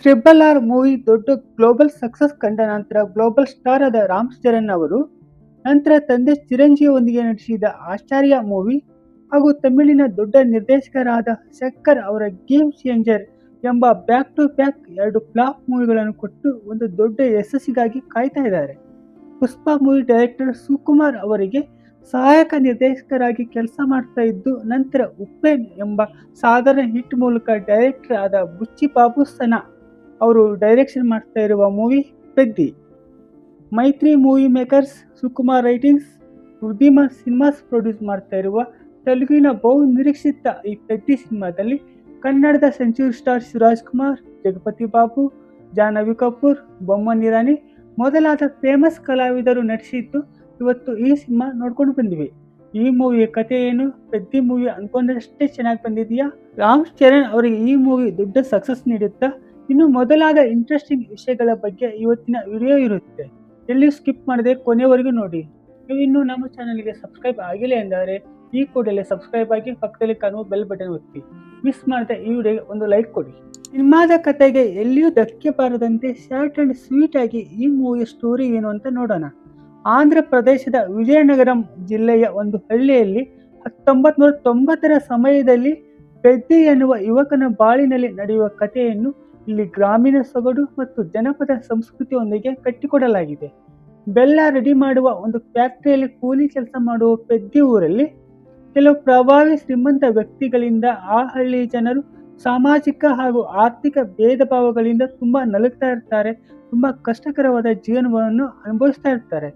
Triple R movie ದೊಡ್ಡ global success ಕಂಡ ನಂತರ ಗ್ಲೋಬಲ್ ಸ್ಟಾರ್ ಆದ ರಾಮ್ ಚರಣ್ ಅವರು ನಂತರ ತಂದೆ ಚಿರಂಜೀವಿಯೊಂದಿಗೆ ನಟಿಸಿದ ಆಚಾರ್ಯ ಮೂವಿ ಹಾಗೂ ತಮಿಳಿನ ದೊಡ್ಡ ನಿರ್ದೇಶಕರಾದ ಶಂಕರ್ ಅವರ ಗೇಮ್ ಚೇಂಜರ್ ಎಂಬ ಬ್ಯಾಕ್ ಟು ಬ್ಯಾಕ್ ಎರಡು ಫ್ಲಾಪ್ ಮೂವಿಗಳನ್ನು ಕೊಟ್ಟು ಒಂದು ದೊಡ್ಡ ಯಶಸ್ಸಿಗಾಗಿ ಕಾಯ್ತಾ ಇದ್ದಾರೆ. ಪುಷ್ಪ ಮೂವಿ ಡೈರೆಕ್ಟರ್ ಸುಕುಮಾರ್ ಅವರಿಗೆ ಸಹಾಯಕ ನಿರ್ದೇಶಕರಾಗಿ ಕೆಲಸ ಮಾಡ್ತಾ ಇದ್ದು, ನಂತರ ಉಪೇನ್ ಎಂಬ ಸಾಧಾರಣ ಹಿಟ್ ಮೂಲಕ ಡೈರೆಕ್ಟರ್ ಆದ ಬುಚ್ಚಿ ಬಾಬು ಸನಾ ಅವರು ಡೈರೆಕ್ಷನ್ ಮಾಡ್ತಾ ಇರುವ movie Peddi. Mythri movie makers, Sukumar writings, ಉದ್ದಿಮ ಸಿನಿಮಾಸ್ ಪ್ರೊಡ್ಯೂಸ್ ಮಾಡ್ತಾ ಇರುವ ತೆಲುಗಿನ ಬಹು ನಿರೀಕ್ಷಿತ ಈ ಪೆದ್ದಿ ಸಿನಿಮಾದಲ್ಲಿ ಕನ್ನಡದ ಸೆಂಚುರಿ ಸ್ಟಾರ್ ಶಿವರಾಜ್ ಕುಮಾರ್, ಜಗಪತಿ ಬಾಬು, ಜಾಹ್ನವಿ ಕಪೂರ್, ಬೊಮ್ಮನ್ ಇರಾನಿ ಮೊದಲಾದ ಫೇಮಸ್ ಕಲಾವಿದರು ನಟಿಸಿದ್ದು ಇವತ್ತು ಈ ಸಿನಿಮಾ ನೋಡ್ಕೊಂಡು ಬಂದಿವೆ. ಈ ಮೂವಿಯ ಕಥೆ ಏನು? ಪೆದ್ದಿ ಮೂವಿ ಅನ್ಕೊಂಡಷ್ಟೇ ಚೆನ್ನಾಗಿ ಬಂದಿದೆಯಾ? ರಾಮ್ ಚರಣ್ ಅವರಿಗೆ ಈ ಮೂವಿ ದೊಡ್ಡ ಸಕ್ಸಸ್ ನೀಡುತ್ತಾ? ಇನ್ನು ಮೊದಲಾದ ಇಂಟ್ರೆಸ್ಟಿಂಗ್ ವಿಷಯಗಳ ಬಗ್ಗೆ ಇವತ್ತಿನ ವಿಡಿಯೋ ಇರುತ್ತೆ. ಎಲ್ಲಿಯೂ ಸ್ಕಿಪ್ ಮಾಡದೆ ಕೊನೆವರೆಗೂ ನೋಡಿ. ನೀವು ಇನ್ನೂ ನಮ್ಮ ಚಾನಲ್ಗೆ ಸಬ್ಸ್ಕ್ರೈಬ್ ಆಗಿಲ್ಲ ಎಂದರೆ ಈ ಕೂಡಲೇ ಸಬ್ಸ್ಕ್ರೈಬ್ ಆಗಿ ಪಕ್ಕದಲ್ಲಿ ಕಾಣುವ ಬೆಲ್ ಬಟನ್ ಒತ್ತಿ. ಮಿಸ್ ಮಾಡದೆ ಈ ವಿಡಿಯೋಗೆ ಒಂದು ಲೈಕ್ ಕೊಡಿ. ಸಿನಿಮಾದ ಕಥೆಗೆ ಎಲ್ಲಿಯೂ ಧಕ್ಕೆ ಬಾರದಂತೆ ಶಾರ್ಟ್ ಅಂಡ್ ಸ್ವೀಟ್ ಆಗಿ ಈ ಮೂವಿಯ ಸ್ಟೋರಿ ಏನು ಅಂತ ನೋಡೋಣ. ಆಂಧ್ರ ಪ್ರದೇಶದ ವಿಜಯನಗರಂ ಜಿಲ್ಲೆಯ ಒಂದು ಹಳ್ಳಿಯಲ್ಲಿ 1990ರ ಸಮಯದಲ್ಲಿ ಪೆದ್ದಿ ಎನ್ನುವ ಯುವಕನ ಬಾಳಿನಲ್ಲಿ ನಡೆಯುವ ಕಥೆಯನ್ನು ಇಲ್ಲಿ ಗ್ರಾಮೀಣ ಸೊಗಡು ಮತ್ತು ಜನಪದ ಸಂಸ್ಕೃತಿಯೊಂದಿಗೆ ಕಟ್ಟಿಕೊಡಲಾಗಿದೆ. ಬೆಲ್ಲ ರೆಡಿ ಮಾಡುವ ಒಂದು ಫ್ಯಾಕ್ಟರಿಯಲ್ಲಿ ಕೂಲಿ ಕೆಲಸ ಮಾಡುವ ಪೆದ್ದಿ ಊರಲ್ಲಿ ಕೆಲವು ಪ್ರಭಾವಿ ಶ್ರೀಮಂತ ವ್ಯಕ್ತಿಗಳಿಂದ ಆ ಹಳ್ಳಿ ಜನರು ಸಾಮಾಜಿಕ ಹಾಗೂ ಆರ್ಥಿಕ ಭೇದ ಭಾವಗಳಿಂದ ತುಂಬಾ ನಲುಗ್ತಾ ಇರ್ತಾರೆ. ತುಂಬಾ ಕಷ್ಟಕರವಾದ ಜೀವನವನ್ನು ಅನುಭವಿಸ್ತಾ ಇರ್ತಾರೆ.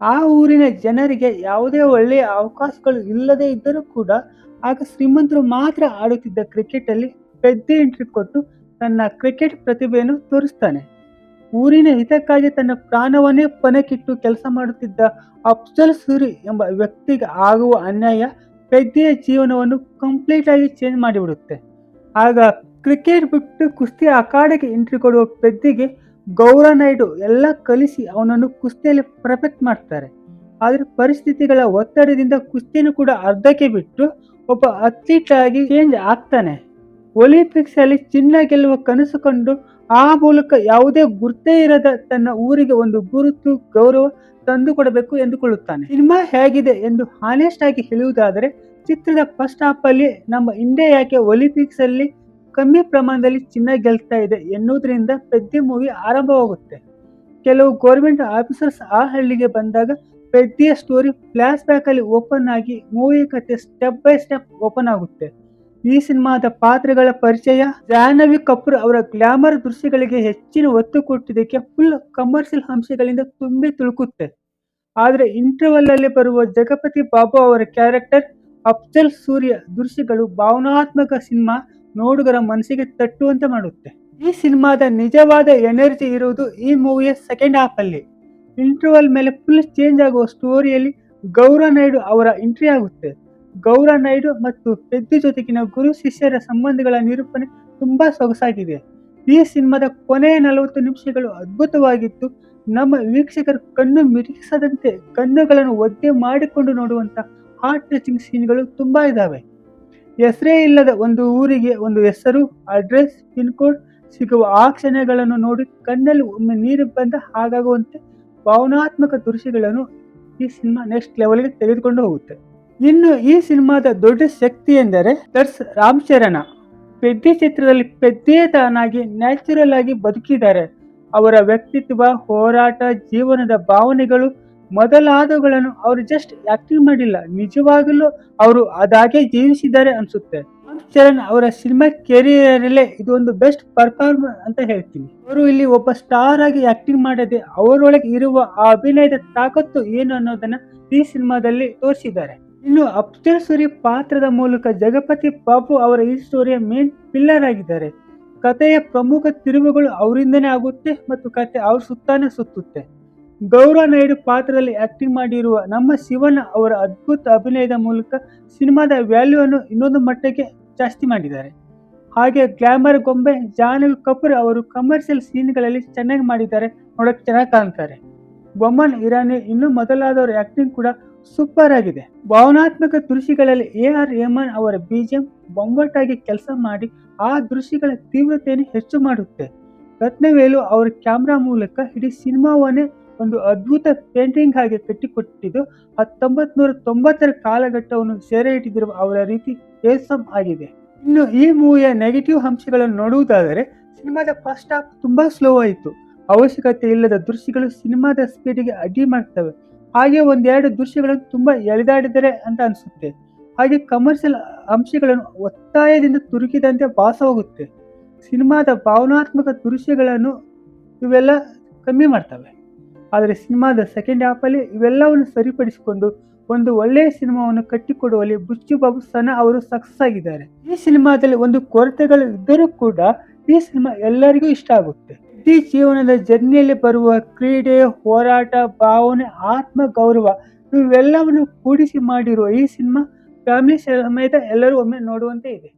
ಆ ಊರಿನ ಜನರಿಗೆ ಯಾವುದೇ ಒಳ್ಳೆಯ ಅವಕಾಶಗಳು ಇಲ್ಲದೆ ಇದ್ದರೂ ಕೂಡ ಆಗ ಶ್ರೀಮಂತರು ಮಾತ್ರ ಆಡುತ್ತಿದ್ದ ಕ್ರಿಕೆಟ್ ಅಲ್ಲಿ ಪೆದ್ದಿ ಎಂಟ್ರಿ ಕೊಟ್ಟು ತನ್ನ ಕ್ರಿಕೆಟ್ ಪ್ರತಿಭೆಯನ್ನು ತೋರಿಸ್ತಾನೆ. ಊರಿನ ಹಿತಕ್ಕಾಗಿ ತನ್ನ ಪ್ರಾಣವನ್ನೇ ಪಣಕ್ಕಿಟ್ಟು ಕೆಲಸ ಮಾಡುತ್ತಿದ್ದ ಅಫ್ಜಲ್ ಸೂರಿ ಎಂಬ ವ್ಯಕ್ತಿಗೆ ಆಗುವ ಅನ್ಯಾಯ ಪೆದ್ದಿಯ ಜೀವನವನ್ನು ಕಂಪ್ಲೀಟ್ ಆಗಿ ಚೇಂಜ್ ಮಾಡಿಬಿಡುತ್ತೆ. ಆಗ ಕ್ರಿಕೆಟ್ ಬಿಟ್ಟು ಕುಸ್ತಿ ಅಖಾಡೆಗೆ ಎಂಟ್ರಿ ಕೊಡುವ ಪೆದ್ದಿಗೆ ಗೌರವ್ ನಾಯ್ಡು ಎಲ್ಲ ಕಲಿಸಿ ಅವನನ್ನು ಕುಸ್ತಿಯಲ್ಲಿ ಪರ್ಫೆಕ್ಟ್ ಮಾಡ್ತಾರೆ. ಆದರೆ ಪರಿಸ್ಥಿತಿಗಳ ಒತ್ತಡದಿಂದ ಕುಸ್ತಿಯನ್ನು ಕೂಡ ಅರ್ಧಕ್ಕೆ ಬಿಟ್ಟು ಒಬ್ಬ ಅಥ್ಲೀಟ್ ಆಗಿ ಚೇಂಜ್ ಆಗ್ತಾನೆ. ಒಲಿಂಪಿಕ್ಸ್ ಅಲ್ಲಿ ಚಿನ್ನ ಗೆಲ್ಲುವ ಕನಸು ಕಂಡು ಆ ಮೂಲಕ ಯಾವುದೇ ಗುರ್ತೇ ಇರದ ತನ್ನ ಊರಿಗೆ ಒಂದು ಗುರುತು ಗೌರವ ತಂದು ಕೊಡಬೇಕು ಎಂದುಕೊಳ್ಳುತ್ತಾನೆ. ಸಿನಿಮಾ ಹೇಗಿದೆ ಎಂದು ಹಾನೆಸ್ಟ್ ಆಗಿ ಹೇಳುವುದಾದರೆ, ಚಿತ್ರದ ಫಸ್ಟ್ ಹಾಫ್ ಅಲ್ಲಿ ನಮ್ಮ ಇಂಡಿಯಾ ಯಾಕೆ ಒಲಿಂಪಿಕ್ಸ್ ಅಲ್ಲಿ ಕಮ್ಮಿ ಪ್ರಮಾಣದಲ್ಲಿ ಚಿನ್ನ ಗೆಲ್ತಾ ಇದೆ ಎನ್ನುವುದರಿಂದ ಪೆದ್ದಿ ಮೂವಿ ಆರಂಭವಾಗುತ್ತೆ. ಕೆಲವು ಗೌರ್ಮೆಂಟ್ ಆಫೀಸರ್ಸ್ ಆ ಹಳ್ಳಿಗೆ ಬಂದಾಗ ಪೆದ್ದಿಯ ಸ್ಟೋರಿ ಫ್ಲಾಶ್ ಬ್ಯಾಕ್ ಅಲ್ಲಿ ಓಪನ್ ಆಗಿ ಮೂವಿ ಕಥೆ ಸ್ಟೆಪ್ ಬೈ ಸ್ಟೆಪ್ ಓಪನ್ ಆಗುತ್ತೆ. ಈ ಸಿನಿಮಾದ ಪಾತ್ರಗಳ ಪರಿಚಯ, ಜಾಹ್ನವಿ ಕಪೂರ್ ಅವರ ಗ್ಲಾಮರ್ ದೃಶ್ಯಗಳಿಗೆ ಹೆಚ್ಚಿನ ಒತ್ತು ಕೊಟ್ಟಿದ್ದಕ್ಕೆ ಫುಲ್ ಕಮರ್ಷಿಯಲ್ ಅಂಶಗಳಿಂದ ತುಂಬಿ ತುಳುಕುತ್ತೆ. ಆದರೆ ಇಂಟರ್ವಲ್ ಅಲ್ಲಿ ಬರುವ ಜಗಪತಿ ಬಾಬು ಅವರ ಕ್ಯಾರೆಕ್ಟರ್, ಅಫ್ಜಲ್ ಸೂರ್ಯ ದೃಶ್ಯಗಳು ಭಾವನಾತ್ಮಕ ಸಿನಿಮಾ ನೋಡುಗರ ಮನಸ್ಸಿಗೆ ತಟ್ಟುವಂತೆ ಮಾಡುತ್ತೆ. ಈ ಸಿನಿಮಾದ ನಿಜವಾದ ಎನರ್ಜಿ ಇರುವುದು ಈ ಮೂವಿಯ ಸೆಕೆಂಡ್ ಹಾಫ್ ಅಲ್ಲಿ. ಇಂಟರ್ವಲ್ ಮೇಲೆ ಫುಲ್ ಚೇಂಜ್ ಆಗುವ ಸ್ಟೋರಿಯಲ್ಲಿ ಗೌರವ್ ನಾಯ್ಡು ಅವರ ಎಂಟ್ರಿ ಆಗುತ್ತೆ. ಗೌರವ್ ನಾಯ್ಡು ಮತ್ತು ಪೆದ್ದಿ ಜೊತೆಗಿನ ಗುರು ಶಿಷ್ಯರ ಸಂಬಂಧಗಳ ನಿರೂಪಣೆ ತುಂಬಾ ಸೊಗಸಾಗಿದೆ. ಈ ಸಿನಿಮಾದ ಕೊನೆಯ 40 ನಿಮಿಷಗಳು ಅದ್ಭುತವಾಗಿದ್ದು, ನಮ್ಮ ವೀಕ್ಷಕರು ಕಣ್ಣು ಮಿರಿಸದಂತೆ ಕಣ್ಣುಗಳನ್ನು ಒದ್ದೆ ಮಾಡಿಕೊಂಡು ನೋಡುವಂತ ಹಾರ್ಟ್ ಟಚಿಂಗ್ ಸೀನ್ಗಳು ತುಂಬಾ ಇದಾವೆ. ಹೆಸರೇ ಇಲ್ಲದ ಒಂದು ಊರಿಗೆ ಒಂದು ಹೆಸರು, ಅಡ್ರೆಸ್, ಪಿನ್ ಕೋಡ್ ಸಿಗುವ ಆ ಕ್ಷಣಗಳನ್ನು ನೋಡಿ ಕಣ್ಣಲ್ಲಿ ಒಮ್ಮೆ ನೀರು ಬಂದ ಹಾಗಾಗುವಂತೆ ಭಾವನಾತ್ಮಕ ದೃಶ್ಯಗಳನ್ನು ಈ ಸಿನಿಮಾ ನೆಕ್ಸ್ಟ್ ಲೆವೆಲ್ಗೆ ತೆಗೆದುಕೊಂಡು ಹೋಗುತ್ತೆ. ಇನ್ನು ಈ ಸಿನಿಮಾದ ದೊಡ್ಡ ಶಕ್ತಿ ಎಂದರೆ ದಟ್ಸ್ ರಾಮ್ ಚರಣ್. ಪೆದ್ದಿ ಚಿತ್ರದಲ್ಲಿ ಪೆದ್ದಿಯೇ ತಾನಾಗಿ ನ್ಯಾಚುರಲ್ ಆಗಿ ಬದುಕಿದ್ದಾರೆ. ಅವರ ವ್ಯಕ್ತಿತ್ವ, ಹೋರಾಟ, ಜೀವನದ ಭಾವನೆಗಳು ಮೊದಲಾದವುಗಳನ್ನು ಅವರು ಜಸ್ಟ್ ಆಕ್ಟಿಂಗ್ ಮಾಡಿಲ್ಲ, ನಿಜವಾಗಲೂ ಅವರು ಅದಾಗೆ ಜೀವಿಸಿದ್ದಾರೆ ಅನ್ಸುತ್ತೆ. ರಾಮ್ ಚರಣ್ ಅವರ ಸಿನಿಮಾ ಕೆರಿಯರ್ ಅಲ್ಲೇ ಇದು ಒಂದು ಬೆಸ್ಟ್ ಪರ್ಫಾರ್ಮರ್ ಅಂತ ಹೇಳ್ತೀನಿ. ಅವರು ಇಲ್ಲಿ ಒಬ್ಬ ಸ್ಟಾರ್ ಆಗಿ ಆಕ್ಟಿಂಗ್ ಮಾಡದೆ ಅವರೊಳಗೆ ಇರುವ ಆ ಅಭಿನಯದ ತಾಕತ್ತು ಏನು ಅನ್ನೋದನ್ನ ಈ ಸಿನಿಮಾದಲ್ಲಿ ತೋರಿಸಿದ್ದಾರೆ. ಇನ್ನು ಅಫ್ಜಲ್ ಸೂರಿ ಪಾತ್ರದ ಮೂಲಕ ಜಗಪತಿ ಬಾಬು ಅವರ ಈ ಸ್ಟೋರಿಯ ಮೇನ್ ಪಿಲ್ಲರ್ ಆಗಿದ್ದಾರೆ. ಕಥೆಯ ಪ್ರಮುಖ ತಿರುವುಗಳು ಅವರಿಂದನೇ ಆಗುತ್ತೆ ಮತ್ತು ಕಥೆ ಅವ್ರ ಸುತ್ತಾನೆ ಸುತ್ತುತ್ತೆ. ಗೌರವ್ ನಾಯ್ಡು ಪಾತ್ರದಲ್ಲಿ ಆಕ್ಟಿಂಗ್ ಮಾಡಿರುವ ನಮ್ಮ ಶಿವಣ್ಣ ಅವರ ಅದ್ಭುತ ಅಭಿನಯದ ಮೂಲಕ ಸಿನಿಮಾದ ವ್ಯಾಲ್ಯೂ ಅನ್ನು ಇನ್ನೊಂದು ಮಟ್ಟಕ್ಕೆ ಜಾಸ್ತಿ ಮಾಡಿದ್ದಾರೆ. ಹಾಗೆ ಗ್ಲಾಮರ್ ಗೊಂಬೆ ಜಾಹ್ನವಿ ಕಪೂರ್ ಅವರು ಕಮರ್ಷಿಯಲ್ ಸೀನ್ಗಳಲ್ಲಿ ಚೆನ್ನಾಗಿ ಮಾಡಿದ್ದಾರೆ, ನೋಡಕ್ಕೆ ಚೆನ್ನಾಗಿ ಕಾಣ್ತಾರೆ. ಬೊಮ್ಮನ್ ಇರಾನಿ ಇನ್ನು ಮೊದಲಾದವರ ಆಕ್ಟಿಂಗ್ ಕೂಡ ಸೂಪರ್ ಆಗಿದೆ. ಭಾವನಾತ್ಮಕ ದೃಶ್ಯಗಳಲ್ಲಿ AR ರೆಹಮಾನ್ ಅವರ BGM ಬೊಂಬಾಟಾಗಿ ಕೆಲಸ ಮಾಡಿ ಆ ದೃಶ್ಯಗಳ ತೀವ್ರತೆಯನ್ನು ಹೆಚ್ಚು ಮಾಡುತ್ತೆ. ರತ್ನವೇಲು ಅವರ ಕ್ಯಾಮ್ರಾ ಮೂಲಕ ಇಡೀ ಸಿನಿಮಾವನ್ನೇ ಒಂದು ಅದ್ಭುತ ಪೇಂಟಿಂಗ್ ಆಗಿ ಕಟ್ಟಿಕೊಟ್ಟಿದ್ದು 1990ರ ಕಾಲಘಟ್ಟವನ್ನು ಸೆರೆ ಹಿಡಿದಿರುವ ಅವರ ರೀತಿ ಏಸಮ್ ಆಗಿದೆ. ಇನ್ನು ಈ ಮೂವಿಯ ನೆಗೆಟಿವ್ ಅಂಶಗಳನ್ನು ನೋಡುವುದಾದರೆ, ಸಿನಿಮಾದ ಫಸ್ಟ್ ಹಾಫ್ ತುಂಬಾ ಸ್ಲೋ ಆಯಿತು. ಅವಶ್ಯಕತೆ ಇಲ್ಲದ ದೃಶ್ಯಗಳು ಸಿನಿಮಾದ ಸ್ಪೀಡಿಗೆ ಅಡ್ಡಿ ಮಾಡ್ತವೆ. ಹಾಗೆ ಒಂದೆರಡು ದೃಶ್ಯಗಳನ್ನು ತುಂಬಾ ಎಳೆದಾಡಿದರೆ ಅಂತ ಅನಿಸುತ್ತೆ. ಹಾಗೆ ಕಮರ್ಷಿಯಲ್ ಅಂಶಗಳನ್ನು ಒತ್ತಾಯದಿಂದ ತುರುಕಿದಂತೆ ಭಾಸವಾಗುತ್ತೆ. ಸಿನಿಮಾದ ಭಾವನಾತ್ಮಕ ದೃಶ್ಯಗಳನ್ನು ಇವೆಲ್ಲ ಕಮ್ಮಿ ಮಾಡ್ತವೆ. ಆದರೆ ಸಿನಿಮಾದ ಸೆಕೆಂಡ್ ಹಾಫಲ್ಲಿ ಇವೆಲ್ಲವನ್ನು ಸರಿಪಡಿಸಿಕೊಂಡು ಒಂದು ಒಳ್ಳೆಯ ಸಿನಿಮಾವನ್ನು ಕಟ್ಟಿಕೊಡುವಲ್ಲಿ ಬುಚ್ಚುಬಾಬು ಸನ ಅವರು ಸಕ್ಸಸ್ ಆಗಿದ್ದಾರೆ. ಈ ಸಿನಿಮಾದಲ್ಲಿ ಒಂದು ಕೊರತೆಗಳು ಇದ್ದರೂ ಕೂಡ ಈ ಸಿನಿಮಾ ಎಲ್ಲರಿಗೂ ಇಷ್ಟ ಆಗುತ್ತೆ. ಇಡೀ ಜೀವನದ ಜರ್ನಿಯಲ್ಲಿ ಬರುವ ಕ್ರೀಡೆ, ಹೋರಾಟ, ಭಾವನೆ, ಆತ್ಮ ಗೌರವ ಇವೆಲ್ಲವನ್ನು ಕೂಡಿಸಿ ಮಾಡಿರುವ ಈ ಸಿನಿಮಾ ಫ್ಯಾಮಿಲಿ ಸಮೇತ ಎಲ್ಲರೂ ಒಮ್ಮೆ ನೋಡುವಂತೆ ಇದೆ.